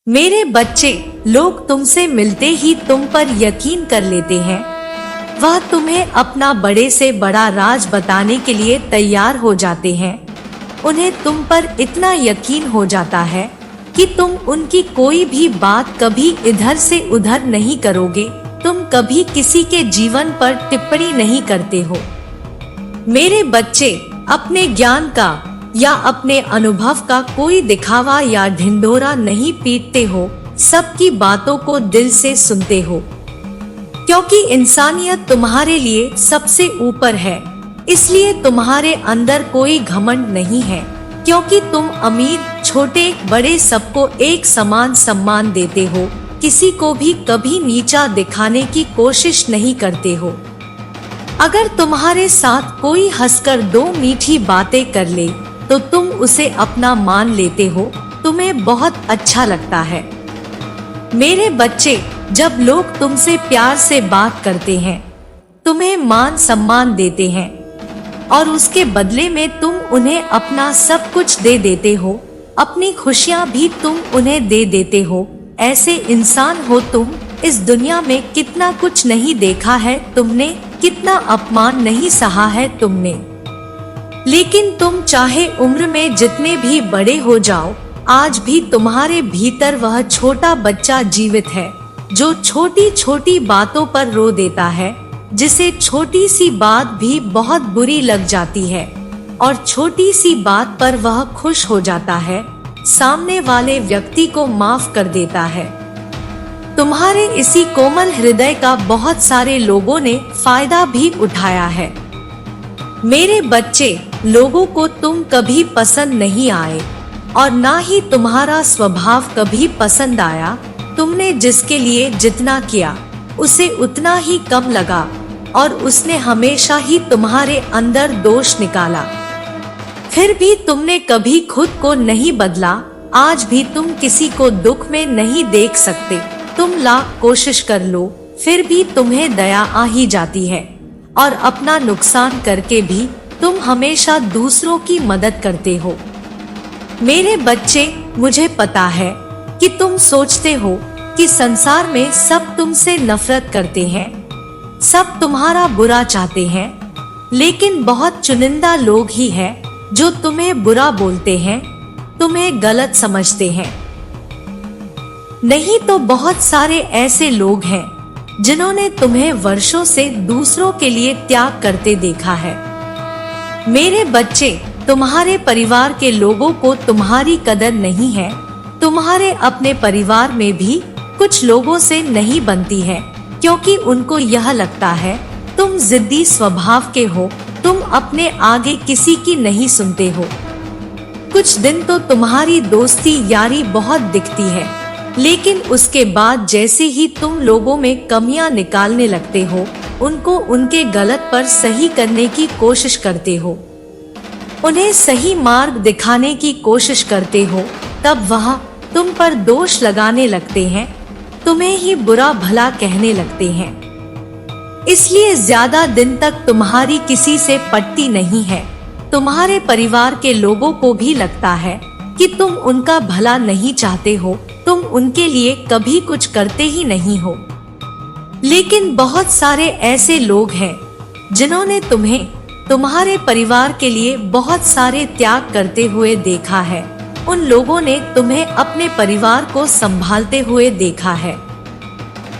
मेरे बच्चे, लोग तुमसे मिलते ही तुम पर यकीन कर लेते हैं। वह तुम्हें अपना बड़े से बड़ा राज बताने के लिए तैयार हो जाते हैं। उन्हें तुम पर इतना यकीन हो जाता है कि तुम उनकी कोई भी बात कभी इधर से उधर नहीं करोगे। तुम कभी किसी के जीवन पर टिप्पणी नहीं करते हो। मेरे बच्चे, अपने ज्ञान का या अपने अनुभव का कोई दिखावा या ढिंढोरा नहीं पीटते हो, सबकी बातों को दिल से सुनते हो। क्योंकि इंसानियत तुम्हारे लिए सबसे ऊपर है, इसलिए तुम्हारे अंदर कोई घमंड नहीं है। क्योंकि तुम अमीर छोटे बड़े सबको एक समान सम्मान देते हो, किसी को भी कभी नीचा दिखाने की कोशिश नहीं करते हो। अगर तुम्हारे साथ कोई हंसकर दो मीठी बातें कर ले तो तुम उसे अपना मान लेते हो, तुम्हें बहुत अच्छा लगता है। मेरे बच्चे, जब लोग तुमसे प्यार से बात करते हैं, तुम्हें मान सम्मान देते हैं और उसके बदले में तुम उन्हें अपना सब कुछ दे देते हो, अपनी खुशियां भी तुम उन्हें दे देते हो, ऐसे इंसान हो तुम। इस दुनिया में कितना कुछ नहीं देखा है तुमने, कितना अपमान नहीं सहा है तुमने, लेकिन तुम चाहे उम्र में जितने भी बड़े हो जाओ, आज भी तुम्हारे भीतर वह छोटा बच्चा जीवित है जो छोटी छोटी बातों पर रो देता है, जिसे छोटी सी बात भी बहुत बुरी लग जाती है और छोटी सी बात पर वह खुश हो जाता है, सामने वाले व्यक्ति को माफ कर देता है। तुम्हारे इसी कोमल हृदय का बहुत सारे लोगों ने फायदा भी उठाया है। मेरे बच्चे, लोगों को तुम कभी पसंद नहीं आए और ना ही तुम्हारा स्वभाव कभी पसंद आया। तुमने जिसके लिए जितना किया उसे उतना ही कम लगा और उसने हमेशा ही तुम्हारे अंदर दोष निकाला। फिर भी तुमने कभी खुद को नहीं बदला। आज भी तुम किसी को दुख में नहीं देख सकते। तुम लाख कोशिश कर लो, फिर भी तुम्हें दया आ ही जाती है और अपना नुकसान करके भी तुम हमेशा दूसरों की मदद करते हो। मेरे बच्चे, मुझे पता है कि तुम सोचते हो कि संसार में सब तुमसे नफरत करते हैं, सब तुम्हारा बुरा चाहते हैं, लेकिन बहुत चुनिंदा लोग ही हैं जो तुम्हें बुरा बोलते हैं, तुम्हें गलत समझते हैं। नहीं तो बहुत सारे ऐसे लोग हैं जिन्होंने तुम्हें वर्षों से दूसरों के लिए त्याग करते देखा है। मेरे बच्चे, तुम्हारे परिवार के लोगों को तुम्हारी कदर नहीं है। तुम्हारे अपने परिवार में भी कुछ लोगों से नहीं बनती है, क्योंकि उनको यह लगता है तुम जिद्दी स्वभाव के हो, तुम अपने आगे किसी की नहीं सुनते हो। कुछ दिन तो तुम्हारी दोस्ती यारी बहुत दिखती है, लेकिन उसके बाद जैसे ही तुम लोगों में कमियां निकालने लगते हो, उनको उनके गलत पर सही करने की कोशिश करते हो, उन्हें सही मार्ग दिखाने की कोशिश करते हो, तब वह तुम पर दोष लगाने लगते हैं, तुम्हें ही बुरा भला कहने लगते हैं। इसलिए ज्यादा दिन तक तुम्हारी किसी से पटती नहीं है। तुम्हारे परिवार के लोगों को भी लगता है कि तुम उनका भला नहीं चाहते हो, तुम उनके लिए कभी कुछ करते ही नहीं हो। लेकिन बहुत सारे ऐसे लोग हैं जिन्होंने तुम्हें तुम्हारे परिवार के लिए बहुत सारे त्याग करते हुए देखा है। उन लोगों ने तुम्हें अपने परिवार को संभालते हुए देखा है।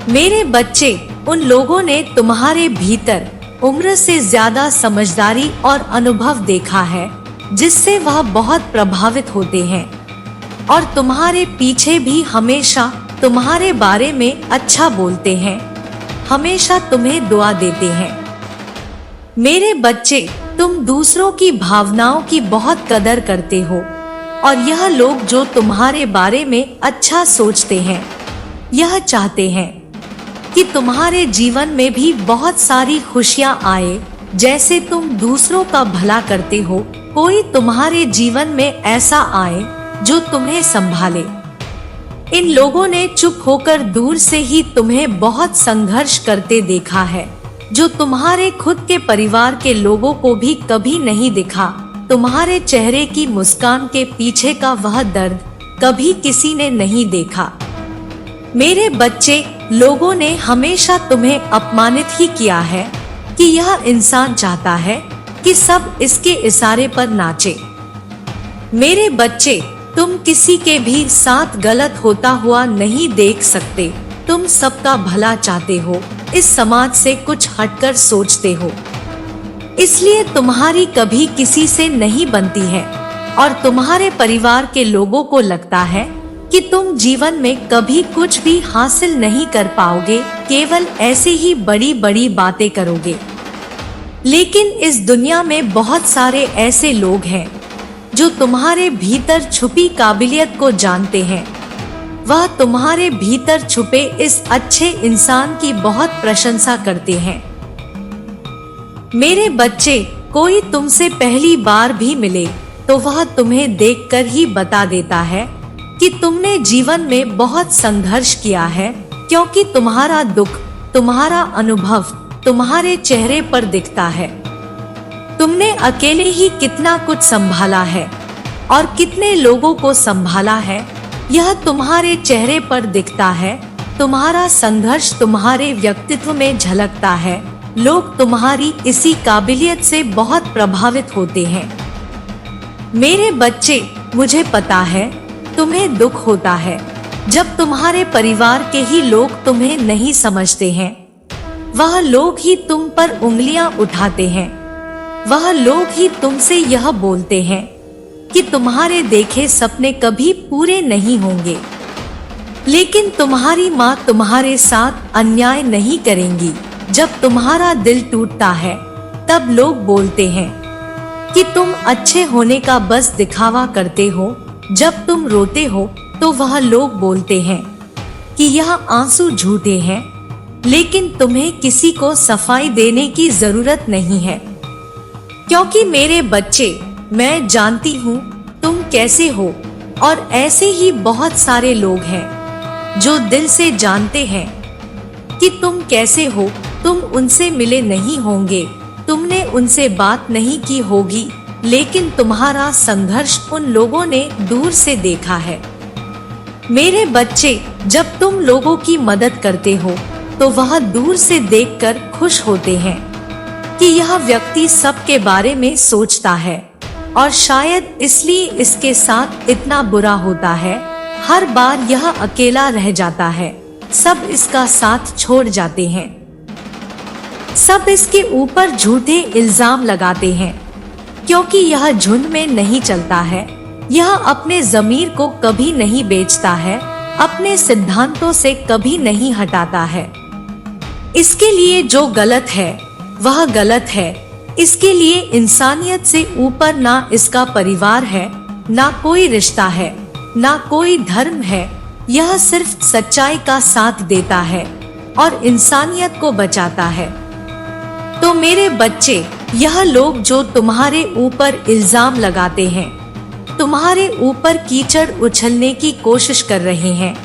मेरे बच्चे, उन लोगों ने तुम्हारे भीतर उम्र से ज्यादा समझदारी और अनुभव देखा है, जिससे वह बहुत प्रभावित होते हैं और तुम्हारे पीछे भी हमेशा तुम्हारे बारे में अच्छा बोलते हैं, हमेशा तुम्हें दुआ देते हैं। मेरे बच्चे, तुम दूसरों की भावनाओं की बहुत कदर करते हो और यह लोग जो तुम्हारे बारे में अच्छा सोचते हैं, यह चाहते हैं कि तुम्हारे जीवन में भी बहुत सारी खुशियां आए। जैसे तुम दूसरों का भला करते हो, कोई तुम्हारे जीवन में ऐसा आए जो तुम्हें संभाले। इन लोगों ने चुप होकर दूर से ही तुम्हें बहुत संघर्ष करते देखा है, जो तुम्हारे खुद के परिवार के लोगों को भी कभी नहीं दिखा। तुम्हारे चेहरे की मुस्कान के पीछे का वह दर्द, कभी किसी ने नहीं देखा। मेरे बच्चे, लोगों ने हमेशा तुम्हें अपमानित ही किया है कि यह इंसान चाहता है कि सब इसके इशारे पर नाचे। मेरे बच्चे, तुम किसी के भी साथ गलत होता हुआ नहीं देख सकते। तुम सबका भला चाहते हो, इस समाज से कुछ हटकर सोचते हो, इसलिए तुम्हारी कभी किसी से नहीं बनती है और तुम्हारे परिवार के लोगों को लगता है कि तुम जीवन में कभी कुछ भी हासिल नहीं कर पाओगे, केवल ऐसे ही बड़ी बड़ी बातें करोगे। लेकिन इस दुनिया में बहुत सारे ऐसे लोग हैं जो तुम्हारे भीतर छुपी काबिलियत को जानते हैं। वह तुम्हारे भीतर छुपे इस अच्छे इंसान की बहुत प्रशंसा करते हैं। मेरे बच्चे, कोई तुमसे पहली बार भी मिले तो वह तुम्हें देखकर ही बता देता है कि तुमने जीवन में बहुत संघर्ष किया है, क्योंकि तुम्हारा दुख, तुम्हारा अनुभव तुम्हारे चेहरे पर दिखता है। तुमने अकेले ही कितना कुछ संभाला है और कितने लोगों को संभाला है, यह तुम्हारे चेहरे पर दिखता है। तुम्हारा संघर्ष तुम्हारे व्यक्तित्व में झलकता है। लोग तुम्हारी इसी काबिलियत से बहुत प्रभावित होते हैं। मेरे बच्चे, मुझे पता है तुम्हें दुख होता है जब तुम्हारे परिवार के ही लोग तुम्हें नहीं समझते हैं। वह लोग ही तुम पर उंगलियां उठाते हैं। वह लोग ही तुमसे यह बोलते हैं कि तुम्हारे देखे सपने कभी पूरे नहीं होंगे। लेकिन तुम्हारी माँ तुम्हारे साथ अन्याय नहीं करेंगी। जब तुम्हारा दिल टूटता है तब लोग बोलते हैं कि तुम अच्छे होने का बस दिखावा करते हो। जब तुम रोते हो तो वह लोग बोलते हैं कि यह आंसू झूठे हैं। लेकिन तुम्हें किसी को सफाई देने की जरूरत नहीं है, क्योंकि मेरे बच्चे, मैं जानती हूँ तुम कैसे हो। और ऐसे ही बहुत सारे लोग हैं जो दिल से जानते हैं कि तुम कैसे हो। तुम उनसे मिले नहीं होंगे, तुमने उनसे बात नहीं की होगी, लेकिन तुम्हारा संघर्ष उन लोगों ने दूर से देखा है। मेरे बच्चे, जब तुम लोगों की मदद करते हो तो वह दूर से देखकर खुश होते हैं कि यह व्यक्ति सबके बारे में सोचता है, और शायद इसलिए इसके साथ इतना बुरा होता है। हर बार यह अकेला रह जाता है, सब इसका साथ छोड़ जाते हैं, सब इसके ऊपर झूठे इल्जाम लगाते हैं, क्योंकि यह झुंड में नहीं चलता है। यह अपने ज़मीर को कभी नहीं बेचता है, अपने सिद्धांतों से कभी नहीं हटाता है। इसके लिए जो गलत है वह गलत है। इसके लिए इंसानियत से ऊपर ना इसका परिवार है, ना कोई रिश्ता है, ना कोई धर्म है। यह सिर्फ सच्चाई का साथ देता है और इंसानियत को बचाता है। तो मेरे बच्चे, यह लोग जो तुम्हारे ऊपर इल्जाम लगाते हैं, तुम्हारे ऊपर कीचड़ उछलने की कोशिश कर रहे हैं,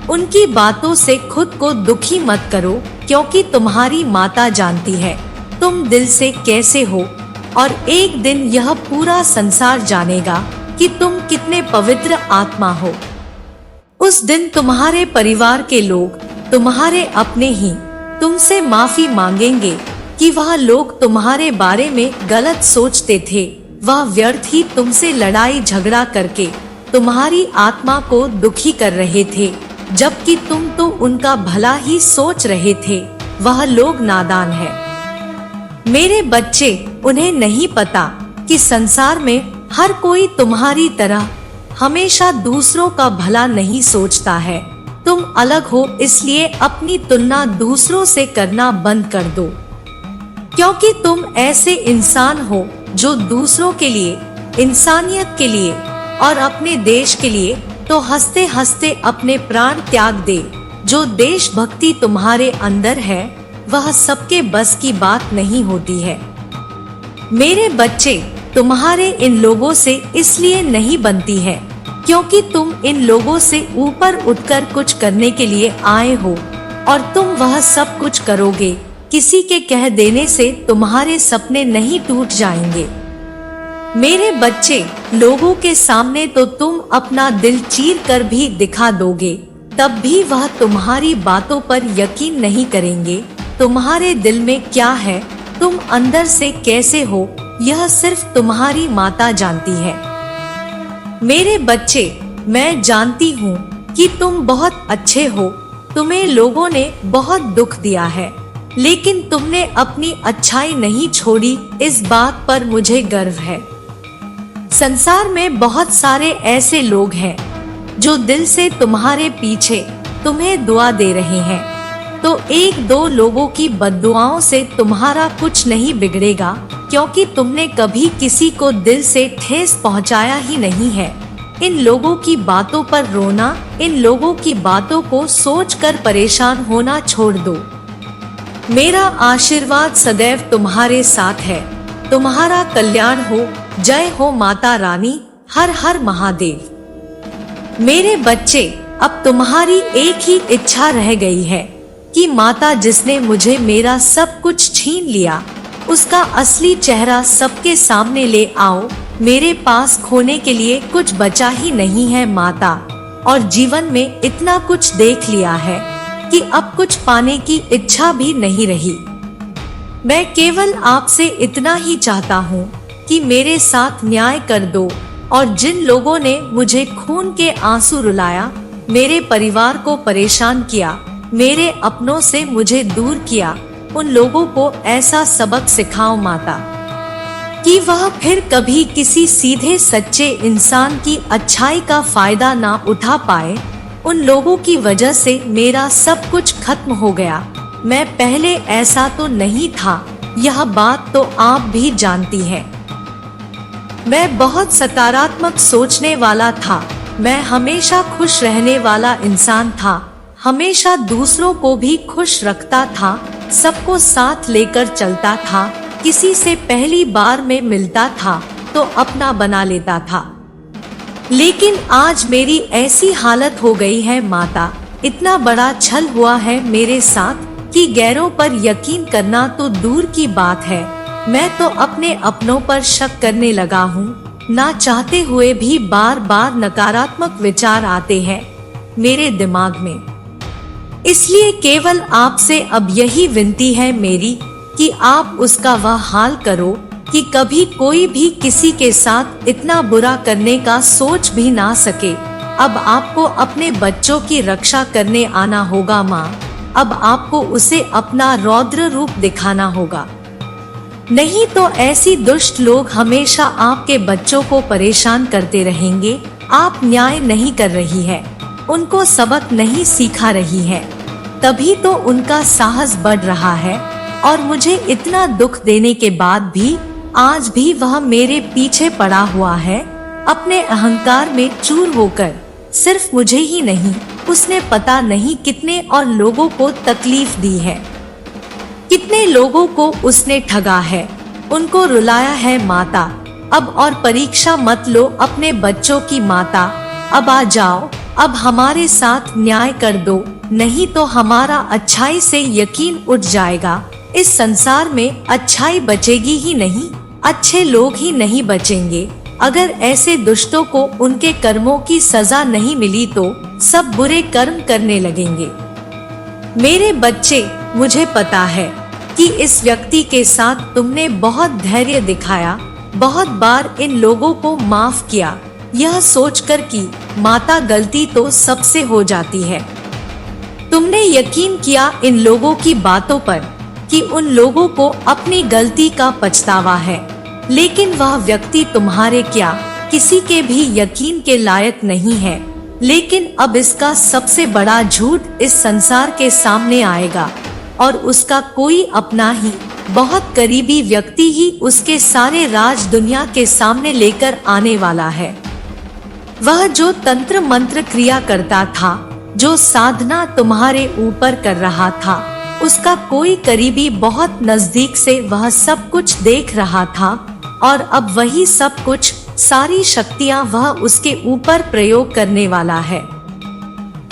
उनकी बातों से खुद को दुखी मत करो, क्योंकि तुम्हारी माता जानती है तुम दिल से कैसे हो। और एक दिन यह पूरा संसार जानेगा कि तुम कितने पवित्र आत्मा हो। उस दिन तुम्हारे परिवार के लोग, तुम्हारे अपने ही, तुमसे माफी मांगेंगे कि वह लोग तुम्हारे बारे में गलत सोचते थे। वह व्यर्थ ही तुमसे लड़ाई झगड़ा करके तुम्हारी आत्मा को दुखी कर रहे थे, जबकि तुम तो उनका भला ही सोच रहे थे। वह लोग नादान है। मेरे बच्चे, उन्हें नहीं पता कि संसार में हर कोई तुम्हारी तरह हमेशा दूसरों का भला नहीं सोचता है। तुम अलग हो, इसलिए अपनी तुलना दूसरों से करना बंद कर दो, क्योंकि तुम ऐसे इंसान हो जो दूसरों के लिए, इंसानियत के लिए और अपने देश के लिए तो हंसते हंसते अपने प्राण त्याग दे। जो देशभक्ति तुम्हारे अंदर है वह सबके बस की बात नहीं होती है। मेरे बच्चे, तुम्हारे इन लोगों से इसलिए नहीं बनती है क्योंकि तुम इन लोगों से ऊपर उठकर कुछ करने के लिए आए हो, और तुम वह सब कुछ करोगे। किसी के कह देने से तुम्हारे सपने नहीं टूट जाएंगे। मेरे बच्चे, लोगों के सामने तो तुम अपना दिल चीर कर भी दिखा दोगे, तब भी वह तुम्हारी बातों पर यकीन नहीं करेंगे। तुम्हारे दिल में क्या है, तुम अंदर से कैसे हो, यह सिर्फ तुम्हारी माता जानती है। मेरे बच्चे, मैं जानती हूँ कि तुम बहुत अच्छे हो। तुम्हें लोगों ने बहुत दुख दिया है, लेकिन तुमने अपनी अच्छाई नहीं छोड़ी, इस बात पर मुझे गर्व है। संसार में बहुत सारे ऐसे लोग हैं जो दिल से तुम्हारे पीछे तुम्हें दुआ दे रहे हैं, तो एक दो लोगों की बद्दुआओं से तुम्हारा कुछ नहीं बिगड़ेगा, क्योंकि तुमने कभी किसी को दिल से ठेस पहुंचाया ही नहीं है। इन लोगों की बातों पर रोना, इन लोगों की बातों को सोचकर परेशान होना छोड़ दो। मेरा आशीर्वाद सदैव तुम्हारे साथ है। तुम्हारा कल्याण हो। जय हो माता रानी। हर हर महादेव। मेरे बच्चे, अब तुम्हारी एक ही इच्छा रह गई है कि माता जिसने मुझे मेरा सब कुछ छीन लिया, उसका असली चेहरा सबके सामने ले आओ। मेरे पास खोने के लिए कुछ बचा ही नहीं है माता, और जीवन में इतना कुछ देख लिया है कि अब कुछ पाने की इच्छा भी नहीं रही। मैं केवल आपसे इतना ही चाहता हूँ कि मेरे साथ न्याय कर दो, और जिन लोगों ने मुझे खून के आंसू रुलाया, मेरे परिवार को परेशान किया, मेरे अपनों से मुझे दूर किया, उन लोगों को ऐसा सबक सिखाओ माता कि वह फिर कभी किसी सीधे सच्चे इंसान की अच्छाई का फायदा ना उठा पाए। उन लोगों की वजह से मेरा सब कुछ खत्म हो गया। मैं पहले ऐसा तो नहीं था, यह बात तो आप भी जानती हैं। मैं बहुत सकारात्मक सोचने वाला था। मैं हमेशा खुश रहने वाला इंसान था, हमेशा दूसरों को भी खुश रखता था, सबको साथ लेकर चलता था, किसी से पहली बार में मिलता था तो अपना बना लेता था। लेकिन आज मेरी ऐसी हालत हो गई है माता, इतना बड़ा छल हुआ है मेरे साथ कि गैरों पर यकीन करना तो दूर की बात है, मैं तो अपने अपनों पर शक करने लगा हूँ। ना चाहते हुए भी बार बार नकारात्मक विचार आते हैं मेरे दिमाग में। इसलिए केवल आपसे अब यही विनती है मेरी कि आप उसका वह हाल करो कि कभी कोई भी किसी के साथ इतना बुरा करने का सोच भी ना सके। अब आपको अपने बच्चों की रक्षा करने आना होगा माँ। अब आपको उसे अपना रौद्र रूप दिखाना होगा, नहीं तो ऐसी दुष्ट लोग हमेशा आपके बच्चों को परेशान करते रहेंगे। आप न्याय नहीं कर रही है, उनको सबक नहीं सिखा रही है, तभी तो उनका साहस बढ़ रहा है। और मुझे इतना दुख देने के बाद भी आज भी वह मेरे पीछे पड़ा हुआ है, अपने अहंकार में चूर होकर। सिर्फ मुझे ही नहीं, उसने पता नहीं कितने और लोगों को तकलीफ दी है, कितने लोगों को उसने ठगा है, उनको रुलाया है माता। अब और परीक्षा मत लो अपने बच्चों की माता। अब आ जाओ, अब हमारे साथ न्याय कर दो, नहीं तो हमारा अच्छाई से यकीन उठ जाएगा। इस संसार में अच्छाई बचेगी ही नहीं, अच्छे लोग ही नहीं बचेंगे। अगर ऐसे दुष्टों को उनके कर्मों की सजा नहीं मिली तो सब बुरे कर्म करने लगेंगे। मेरे बच्चे, मुझे पता है कि इस व्यक्ति के साथ तुमने बहुत धैर्य दिखाया, बहुत बार इन लोगों को माफ किया, यह सोचकर कि माता गलती तो सबसे हो जाती है। तुमने यकीन किया इन लोगों की बातों पर कि उन लोगों को अपनी गलती का पछतावा है, लेकिन वह व्यक्ति तुम्हारे क्या किसी के भी यकीन के लायक नहीं है। लेकिन अब इसका सबसे बड़ा झूठ इस संसार के सामने आएगा, और उसका कोई अपना ही बहुत करीबी व्यक्ति ही उसके सारे राज दुनिया के सामने लेकर आने वाला है। वह जो तंत्र मंत्र क्रिया करता था, जो साधना तुम्हारे ऊपर कर रहा था, उसका कोई करीबी बहुत नजदीक से वह सब कुछ देख रहा था, और अब वही सब कुछ, सारी शक्तियां वह उसके ऊपर प्रयोग करने वाला है।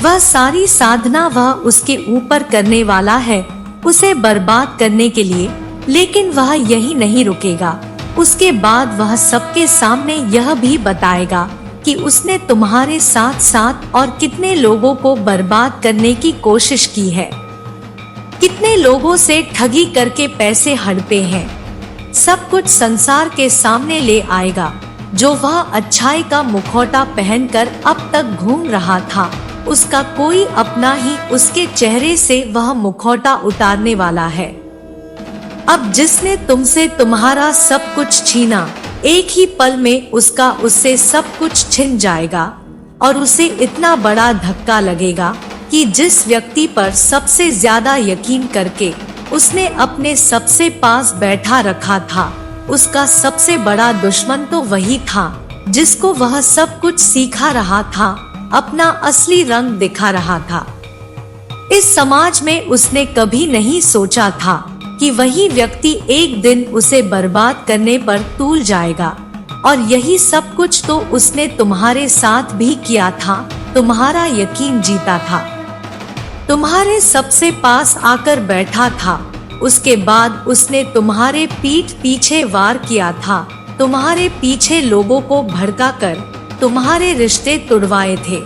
वह सारी साधना वह उसके ऊपर करने वाला है, उसे बर्बाद करने के लिए। लेकिन वह यही नहीं रुकेगा, उसके बाद वह सबके सामने यह भी बताएगा कि उसने तुम्हारे साथ साथ और कितने लोगों को बर्बाद करने की कोशिश की है, कितने लोगों से ठगी करके पैसे हड़पे हैं। सब कुछ संसार के सामने ले आएगा। जो वह अच्छाई का मुखौटा पहनकर अब तक घूम रहा था, उसका कोई अपना ही उसके चेहरे से वह मुखौटा उतारने वाला है। अब जिसने तुमसे तुम्हारा सब कुछ छीना, एक ही पल में उसका उससे सब कुछ छिन जाएगा और उसे इतना बड़ा धक्का लगेगा कि जिस व्यक्ति पर सबसे ज्यादा यकीन करके उसने अपने सबसे पास बैठा रखा था, उसका सबसे बड़ा दुश्मन तो वही था जिसको वह सब कुछ सिखा रहा था, अपना असली रंग दिखा रहा था। इस समाज में उसने कभी नहीं सोचा था कि वही व्यक्ति एक दिन उसे बर्बाद करने पर तूल जाएगा। और यही सब कुछ तो उसने तुम्हारे साथ भी किया था। तुम्हारा यकीन जीता था, तुम्हारे सबसे पास आकर बैठा था। उसके बाद उसने तुम्हारे पीठ पीछे वार किया था, तुम्हारे पीछे लोगों को भड़काकर तुम्हारे रिश्ते तुड़वाए थे।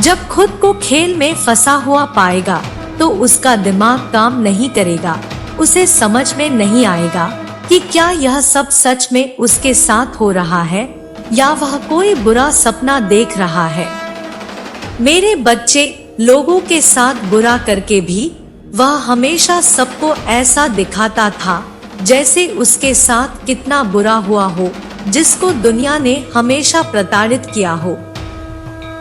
जब खुद को खेल में फंसा हुआ पाएगा तो उसका दिमाग काम नहीं करेगा। उसे समझ में नहीं आएगा कि क्या यह सब सच में उसके साथ हो रहा है या वह कोई बुरा सपना देख रहा है। मेरे बच्चे, लोगों के साथ बुरा करके भी वह हमेशा सबको ऐसा दिखाता था जैसे उसके साथ कितना बुरा हुआ हो, जिसको दुनिया ने हमेशा प्रताड़ित किया हो।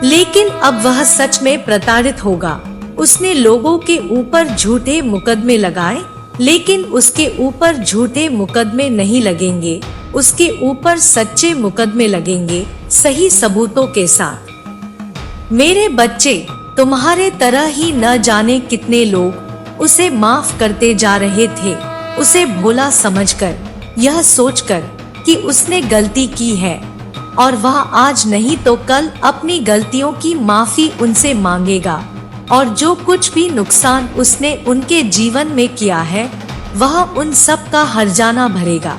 लेकिन अब वह सच में प्रताड़ित होगा। उसने लोगों के ऊपर झूठे मुकदमे लगाए, लेकिन उसके ऊपर झूठे मुकदमे नहीं लगेंगे, उसके ऊपर सच्चे मुकदमे लगेंगे, सही सबूतों के साथ। मेरे बच्चे, तुम्हारे तरह ही न जाने कितने लोग उसे माफ करते जा रहे थे, उसे भोला समझकर, यह सोचकर कि उसने गलती की है और वह आज नहीं तो कल अपनी गलतियों की माफी उनसे मांगेगा और जो कुछ भी नुकसान उसने उनके जीवन में किया है वह उन सब का हर्जाना भरेगा।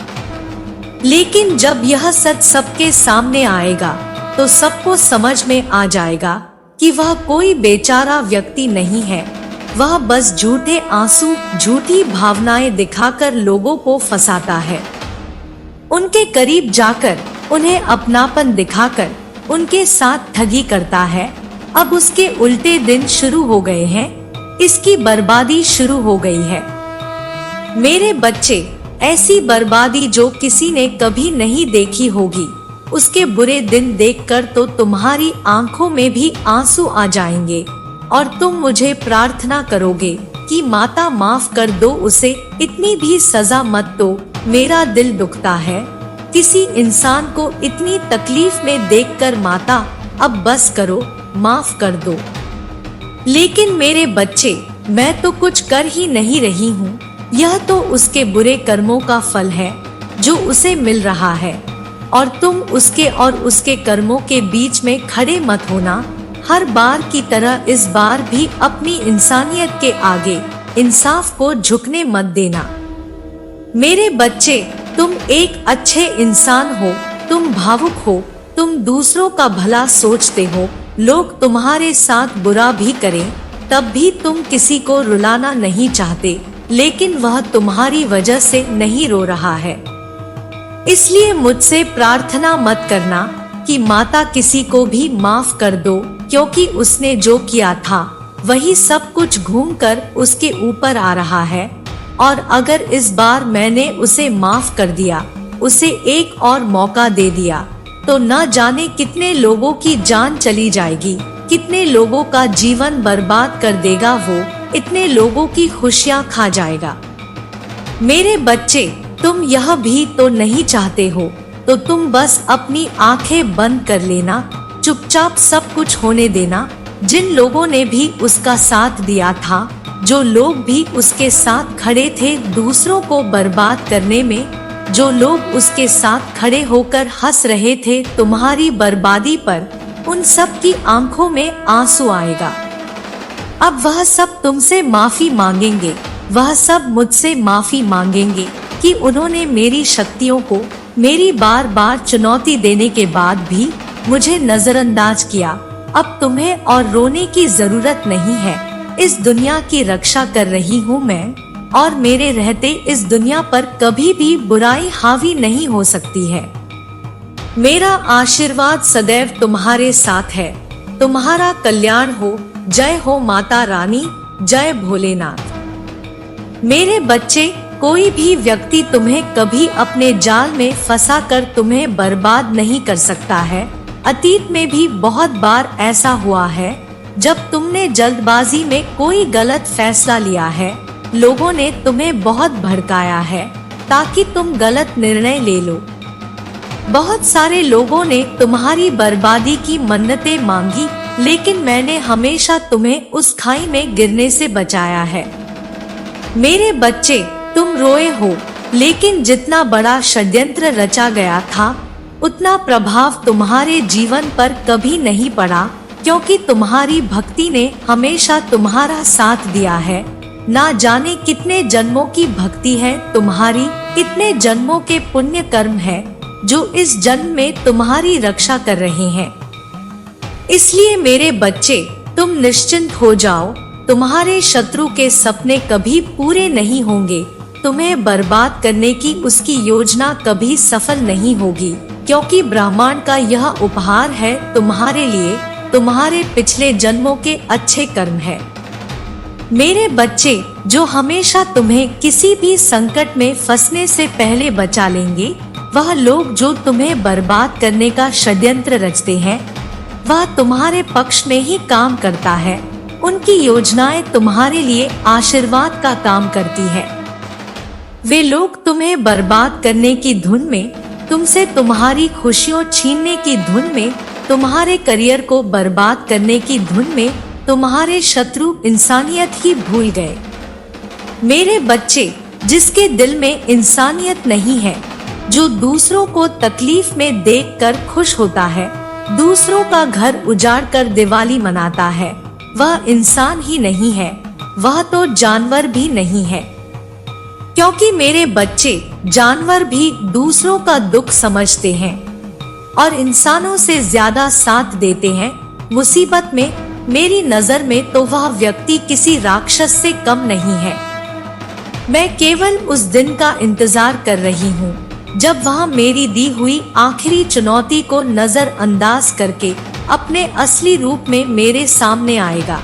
लेकिन जब यह सच सबके सामने आएगा तो सबको समझ में आ जाएगा कि वह कोई बेचारा व्यक्ति नहीं है। वह बस झूठे आंसू, झूठी भावनाएं दिखाकर लोगों को फंसाता है। उनके करीब जाकर, उन्हें अपनापन दिखाकर उनके साथ ठगी करता है। अब उसके उल्टे दिन शुरू हो गए हैं, इसकी बर्बादी शुरू हो गई है। मेरे बच्चे, ऐसी बर्बादी जो किसी ने कभी नहीं देखी होगी, उसके बुरे दिन देखकर तो तुम्हारी आंखों में भी आंसू आ जाएंगे और तुम मुझे प्रार्थना करोगे कि माता माफ कर दो उसे, इतनी भी सजा मत दो। मेरा दिल दुखता है किसी इंसान को इतनी तकलीफ में देखकर। माता, अब बस करो, माफ कर दो। लेकिन मेरे बच्चे, मैं तो कुछ कर ही नहीं रही हूँ। यह तो उसके बुरे कर्मों का फल है जो उसे मिल रहा है और तुम उसके और उसके कर्मों के बीच में खड़े मत होना। हर बार की तरह इस बार भी अपनी इंसानियत के आगे इंसाफ को झुकने मत देना। मेरे बच्चे, तुम एक अच्छे इंसान हो, तुम भावुक हो, तुम दूसरों का भला सोचते हो। लोग तुम्हारे साथ बुरा भी करें तब भी तुम किसी को रुलाना नहीं चाहते, लेकिन वह तुम्हारी वजह से नहीं रो रहा है। इसलिए मुझसे प्रार्थना मत करना कि माता किसी को भी माफ कर दो, क्योंकि उसने जो किया था वही सब कुछ घूमकर उसके ऊपर आ रहा है। और अगर इस बार मैंने उसे माफ कर दिया, उसे एक और मौका दे दिया, तो न जाने कितने लोगों की जान चली जाएगी, कितने लोगों का जीवन बर्बाद कर देगा वो, इतने लोगों की खुशियां खा जाएगा। मेरे बच्चे, तुम यह भी तो नहीं चाहते हो, तो तुम बस अपनी आंखें बंद कर लेना, चुपचाप सब कुछ होने देना। जिन लोगों ने भी उसका साथ दिया था, जो लोग भी उसके साथ खड़े थे दूसरों को बर्बाद करने में, जो लोग उसके साथ खड़े होकर हंस रहे थे तुम्हारी बर्बादी पर, उन सब की आंखों में आंसू आएगा। अब वह सब तुमसे माफी मांगेंगे, वह सब मुझसे माफी मांगेंगे, कि उन्होंने मेरी शक्तियों को मेरी बार बार चुनौती देने के बाद भी मुझे नजरअंदाज किया। अब तुम्हें और रोने की जरूरत नहीं है। इस दुनिया की रक्षा कर रही हूँ मैं, और मेरे रहते इस दुनिया पर कभी भी बुराई हावी नहीं हो सकती है। मेरा आशीर्वाद सदैव तुम्हारे साथ है। तुम्हारा कल्याण हो। जय हो माता रानी, जय भोलेनाथ। मेरे बच्चे, कोई भी व्यक्ति तुम्हें कभी अपने जाल में फंसाकर तुम्हें बर्बाद नहीं कर सकता है। अतीत में भी बहुत बार ऐसा हुआ है जब तुमने जल्दबाजी में कोई गलत फैसला लिया है। लोगों ने तुम्हें बहुत भड़काया है ताकि तुम गलत निर्णय ले लो। बहुत सारे लोगों ने तुम्हारी बर्बादी की मन्नतें मांगी, लेकिन मैंने हमेशा तुम्हें उस खाई में गिरने से बचाया है। मेरे बच्चे, तुम रोए हो, लेकिन जितना बड़ा षड्यंत्र रचा गया था उतना प्रभाव तुम्हारे जीवन पर कभी नहीं पड़ा, क्योंकि तुम्हारी भक्ति ने हमेशा तुम्हारा साथ दिया है। ना जाने कितने जन्मों की भक्ति है तुम्हारी, कितने जन्मों के पुण्य कर्म है जो इस जन्म में तुम्हारी रक्षा कर रहे हैं। इसलिए मेरे बच्चे, तुम निश्चिंत हो जाओ। तुम्हारे शत्रु के सपने कभी पूरे नहीं होंगे। तुम्हें बर्बाद करने की उसकी योजना कभी सफल नहीं होगी, क्योंकि ब्रह्मांड का यह उपहार है तुम्हारे लिए। तुम्हारे पिछले जन्मों के अच्छे कर्म है। मेरे बच्चे, जो हमेशा तुम्हें किसी भी संकट में फंसने से पहले बचा लेंगे, वह लोग जो तुम्हें बर्बाद करने का षड्यंत्र रचते हैं, वह तुम्हारे पक्ष में ही काम करता है। उनकी योजनाएं तुम्हारे लिए आशीर्वाद का काम करती है। वे लोग तुम्हें बर्बाद करने की धुन में, तुमसे तुम्हारी खुशियों छीनने की धुन में, तुम्हारे करियर को बर्बाद करने की धुन में, तुम्हारे शत्रु इंसानियत ही भूल गए। मेरे बच्चे, जिसके दिल में इंसानियत नहीं है, जो दूसरों को तकलीफ में देखकर खुश होता है, दूसरों का घर उजाड़ कर दिवाली मनाता है, वह इंसान ही नहीं है, वह तो जानवर भी नहीं है। क्योंकि मेरे बच्चे, जानवर भी दूसरों का दुख समझते हैं और इंसानों से ज्यादा साथ देते हैं मुसीबत में। मेरी नजर में तो वह व्यक्ति किसी राक्षस से कम नहीं है। मैं केवल उस दिन का इंतजार कर रही हूँ जब वह मेरी दी हुई आखिरी चुनौती को नजरअंदाज करके अपने असली रूप में मेरे सामने आएगा।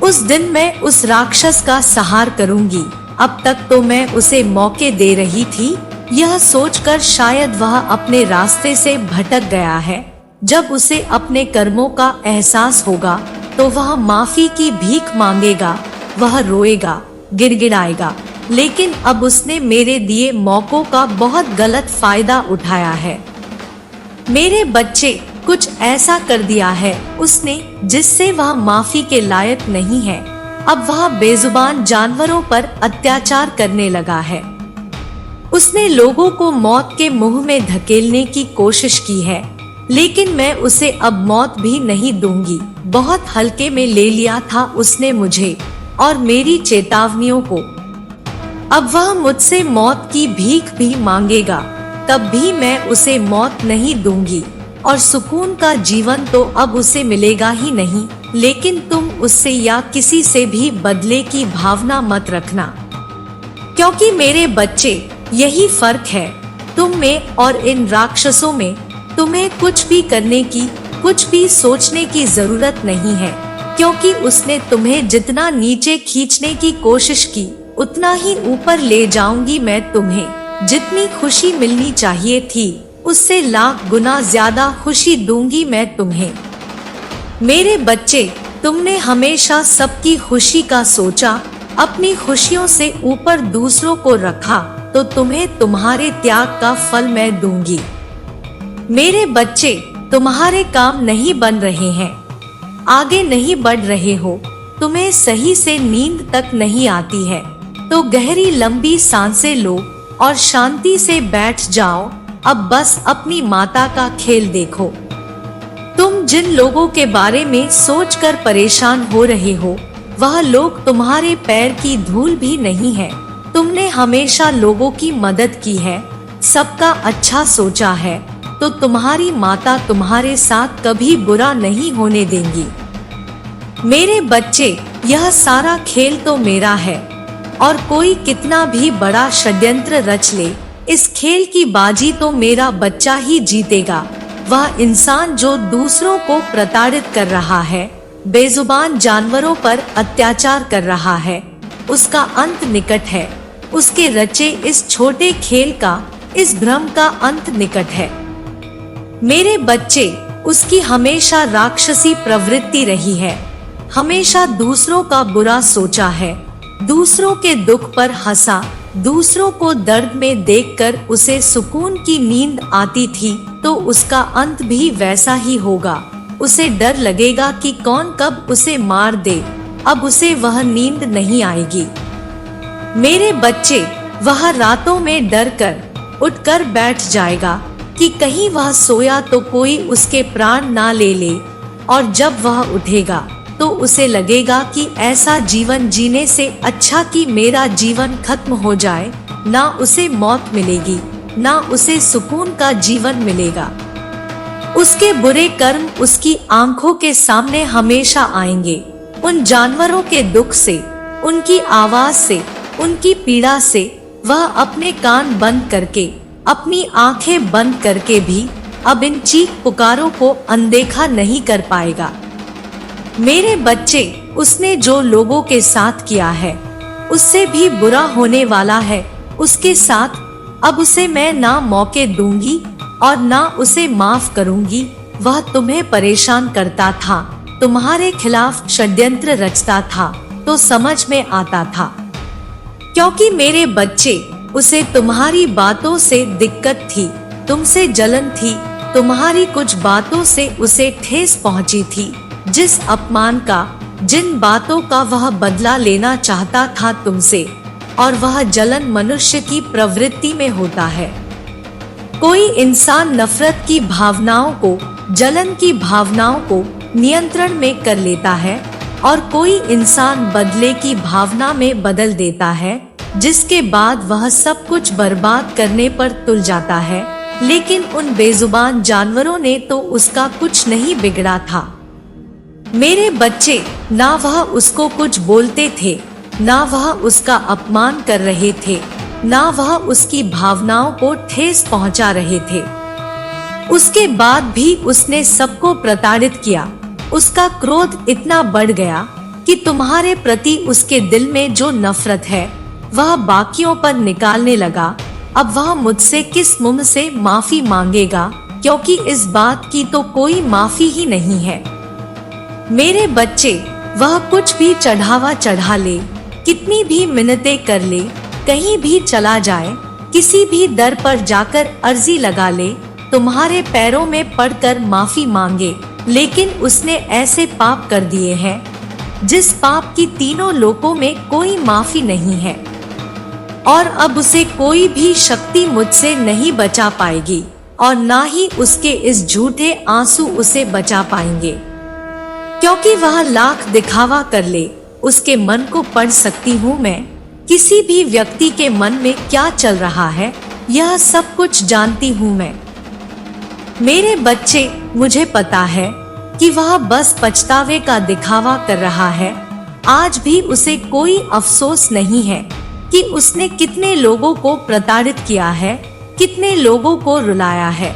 उस दिन मैं उस राक्षस का संहार करूंगी। अब तक तो मैं उसे मौके दे रही थी, यह सोचकर शायद वह अपने रास्ते से भटक गया है। जब उसे अपने कर्मों का एहसास होगा तो वह माफी की भीख मांगेगा, वह रोएगा, गिड़गिड़ाएगा। लेकिन अब उसने मेरे दिए मौकों का बहुत गलत फायदा उठाया है। मेरे बच्चे, कुछ ऐसा कर दिया है उसने जिससे वह माफी के लायक नहीं है। अब वह बेजुबान जानवरों पर अत्याचार करने लगा है। उसने लोगों को मौत के मुंह में धकेलने की कोशिश की है, लेकिन मैं उसे अब मौत भी नहीं दूंगी। बहुत हल्के में ले लिया था उसने मुझे और मेरी चेतावनियों को। अब वह मुझसे मौत की भीख भी मांगेगा, तब भी मैं उसे मौत नहीं दूंगी। और सुकून का जीवन तो अब उसे मिलेगा ही नहीं। लेकिन तुम उससे या किसी से भी बदले की भावना मत रखना, क्योंकि मेरे बच्चे, यही फर्क है तुम में और इन राक्षसों में। तुम्हें कुछ भी करने की, कुछ भी सोचने की जरूरत नहीं है, क्योंकि उसने तुम्हें जितना नीचे खींचने की कोशिश की उतना ही ऊपर ले जाऊंगी मैं तुम्हें। जितनी खुशी मिलनी चाहिए थी उससे लाख गुना ज्यादा खुशी दूंगी मैं तुम्हें। मेरे बच्चे, तुमने हमेशा सबकी खुशी का सोचा, अपनी खुशियों से ऊपर दूसरों को रखा, तो तुम्हें तुम्हारे त्याग का फल मैं दूंगी। मेरे बच्चे, तुम्हारे काम नहीं बन रहे हैं, आगे नहीं बढ़ रहे हो, तुम्हें सही से नींद तक नहीं आती है, तो गहरी लंबी सांसें लो और शांति से बैठ जाओ। अब बस अपनी माता का खेल देखो। तुम जिन लोगों के बारे में सोचकर परेशान हो रहे हो, वह लोग तुम्हारे पैर की धूल भी नहीं है। तुमने हमेशा लोगों की मदद की है, सबका अच्छा सोचा है, तो तुम्हारी माता तुम्हारे साथ कभी बुरा नहीं होने देंगी। मेरे बच्चे, यह सारा खेल तो मेरा है, और कोई कितना भी बड़ा षड्यंत्र रच ले, इस खेल की बाजी तो मेरा बच्चा ही जीतेगा। वह इंसान जो दूसरों को प्रताड़ित कर रहा है, बेजुबान जानवरों पर अत्याचार कर रहा है, उसका अंत निकट है। उसके रचे इस छोटे खेल का, इस भ्रम का अंत निकट है। मेरे बच्चे, उसकी हमेशा राक्षसी प्रवृत्ति रही है, हमेशा दूसरों का बुरा सोचा है, दूसरों के दुख पर हंसा, दूसरों को दर्द में देखकर उसे सुकून की नींद आती थी, तो उसका अंत भी वैसा ही होगा। उसे डर लगेगा कि कौन कब उसे मार दे, अब उसे वह नींद नहीं आएगी। मेरे बच्चे, वह रातों में डर कर उठकर बैठ जाएगा कि कहीं वह सोया तो कोई उसके प्राण ना ले ले, और जब वह उठेगा तो उसे लगेगा कि ऐसा जीवन जीने से अच्छा कि मेरा जीवन खत्म हो जाए। ना उसे मौत मिलेगी, ना उसे सुकून का जीवन मिलेगा। उसके बुरे कर्म उसकी आंखों के सामने हमेशा आएंगे। उन जानवरों के दुख से, उनकी आवाज से, उनकी पीड़ा से वह अपने कान बंद करके, अपनी आंखें बंद करके भी अब इन चीख पुकारों को अनदेखा नहीं कर पाएगा। मेरे बच्चे, उसने जो लोगों के साथ किया है, उससे भी बुरा होने वाला है उसके साथ। अब उसे मैं ना मौके दूंगी और ना उसे माफ करूंगी। वह तुम्हें परेशान करता था, तुम्हारे खिलाफ षड्यंत्र रचता था, तो समझ में आता था। क्योंकि मेरे बच्चे, उसे तुम्हारी बातों से दिक्कत थी, तुमसे जलन थी, तुम्हारी कुछ बातों से उसे ठेस पहुंची थी। जिस अपमान का, जिन बातों का वह बदला लेना चाहता था तुमसे, और वह जलन मनुष्य की प्रवृत्ति में होता है। कोई इंसान नफरत की भावनाओं को, जलन की भावनाओं को नियंत्रण में कर लेता है, और कोई इंसान बदले की भावना में बदल देता है, जिसके बाद वह सब कुछ बर्बाद करने पर तुल जाता है। लेकिन उन बेजुबान जानवरों ने तो उसका कुछ नहीं बिगड़ा था। मेरे बच्चे, ना वह उसको कुछ बोलते थे, ना वह उसका अपमान कर रहे थे, ना वह उसकी भावनाओं को ठेस पहुंचा रहे थे। उसके बाद भी उसने सबको प्रताड़ित किया। उसका क्रोध इतना बढ़ गया कि तुम्हारे प्रति उसके दिल में जो नफरत है वह बाकियों पर निकालने लगा। अब वह मुझसे किस मुंह से माफी मांगेगा, क्योंकि इस बात की तो कोई माफी ही नहीं है। मेरे बच्चे, वह कुछ भी चढ़ावा चढ़ा ले, कितनी भी मिन्नतें कर ले, कहीं भी चला जाए, किसी भी दर पर जाकर अर्जी लगा ले, तुम्हारे पैरों में पड़कर माफी मांगे, लेकिन उसने ऐसे पाप कर दिए हैं जिस पाप की तीनों लोकों में कोई माफी नहीं है, और अब उसे कोई भी शक्ति मुझसे नहीं बचा पाएगी, और ना ही उसके इस झूठे आंसू उसे बचा पाएंगे। क्योंकि वह लाख दिखावा कर ले, उसके मन को पढ़ सकती हूँ मैं। किसी भी व्यक्ति के मन में क्या चल रहा है, यह सब कुछ जानती हूँ मैं। मेरे बच्चे, मुझे पता है कि वह बस पछतावे का दिखावा कर रहा है। आज भी उसे कोई अफसोस नहीं है कि उसने कितने लोगों को प्रताड़ित किया है, कितने लोगों को रुलाया है।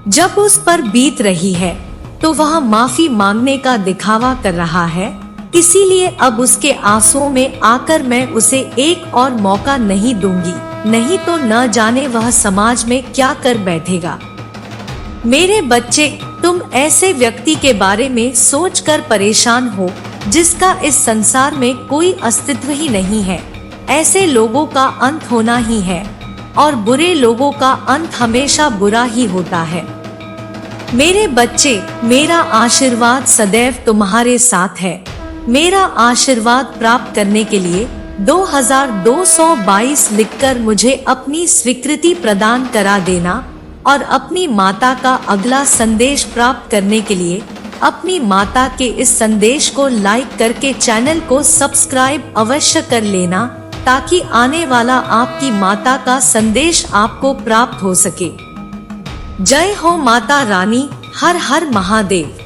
जब उस पर बीत रही है तो वह माफी मांगने का दिखावा कर रहा है। इसीलिए अब उसके आंसुओं में आकर मैं उसे एक और मौका नहीं दूंगी, नहीं तो न जाने वह समाज में क्या कर बैठेगा। मेरे बच्चे, तुम ऐसे व्यक्ति के बारे में सोचकर परेशान हो जिसका इस संसार में कोई अस्तित्व ही नहीं है। ऐसे लोगों का अंत होना ही है, और बुरे लोगों का अंत हमेशा बुरा ही होता है। मेरे बच्चे, मेरा आशीर्वाद सदैव तुम्हारे साथ है। मेरा आशीर्वाद प्राप्त करने के लिए 2222 लिखकर मुझे अपनी स्वीकृति प्रदान करा देना, और अपनी माता का अगला संदेश प्राप्त करने के लिए अपनी माता के इस संदेश को लाइक करके चैनल को सब्सक्राइब अवश्य कर लेना। ताकि आने वाला आपकी माता का संदेश आपको प्राप्त हो सके। जय हो माता रानी। हर हर महादेव।